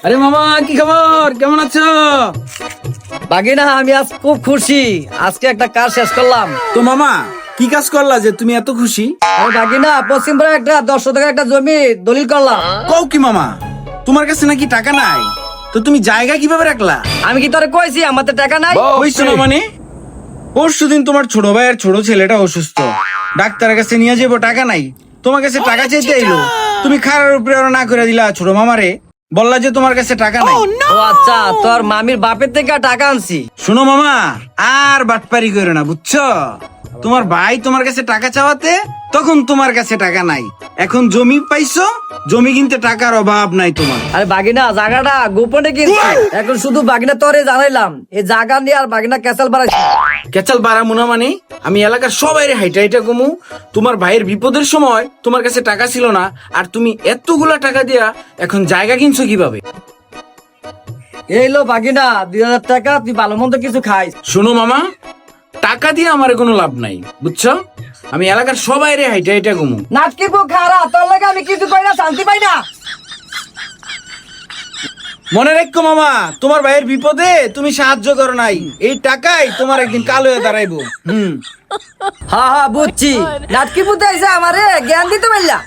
আরে মামা, কি খবর? কেমন আছো? বাগিনা আমি আজ খুব খুশি, আজকে একটা কাজ শেষ করলাম। তো মামা, কি কাজ করলা যে তুমি এত খুশি? আরে বাগিনা পশ্চিমপুরে একটা 10 শতকের একটা জমি দলিল করলাম। কও কি মামা, তোমার কাছে নাকি টাকা নাই? তো তুমি জায়গা কিভাবে রাখলা? আমি কি তোরে কইছি আমাদের টাকা নাই? কইছো না মানে? পরশুদিন তোমার ছোট ভাইয়ের ছোট ছেলেটা অসুস্থ, ডাক্তারের কাছে নিয়ে যাবো, টাকা নাই। তোমার কাছে টাকা চাইতে এলো, তুমি খারার উপরে ওরা না করে দিলা ছোট মামারে, বললা যে তোমার কাছে টাকা নাই। ও আচ্ছা, তোর মামির বাপের থেকে টাকা আনছি। শোনো মামা, আর বাটপারি করো না, বুঝছো? তোমার ভাই তোমার কাছে টাকা চাওয়াতে তখন তোমার কাছে টাকা নাই, এখন জমি পাইছো, জমি কিনতে টাকার অভাব নাই তোমার। আরে বাগিনা জায়গাটা গোপনে কিনছি, এখন শুধু বাগিনা তোরে জানাইলাম। এই জায়গা নিয়ে আর বাগিনা ক্যাসাল বাড়াইছি। কেচাল বাড়া মুনা মানে? আমি এলাকার সবাই হাইটা হাইটা কমু, তোমার ভাইয়ের বিপদের সময় তোমার কাছে টাকা ছিল না, আর তুমি এতগুলা টাকা দিয়া এখন জায়গা কিনছো কিভাবে? এই লো বাগিনা 2000 টাকা, তুই ভালো মন্দ কিছু খাইস। শোনো মামা, টাকা দিয়ে আমার কোনো লাভ নাই, বুঝছো? আমি এলাকার সবাই হাইটা হাইটা কমু। নাটকি বউ খারা, তোর লাগে আমি কিছু পাই না, শান্তি পাই না। মনে রাখো মামা, তোমার ভাইয়ের বিপদে তুমি সাহায্য করো নাই, এই টাকাই তোমার একদিন কালো হয়ে দাঁড়াইবো। হ্যাঁ হ্যাঁ বুঝছি, নাটকি বুঝতে আইসা আমারে জ্ঞান দিতে পারলা।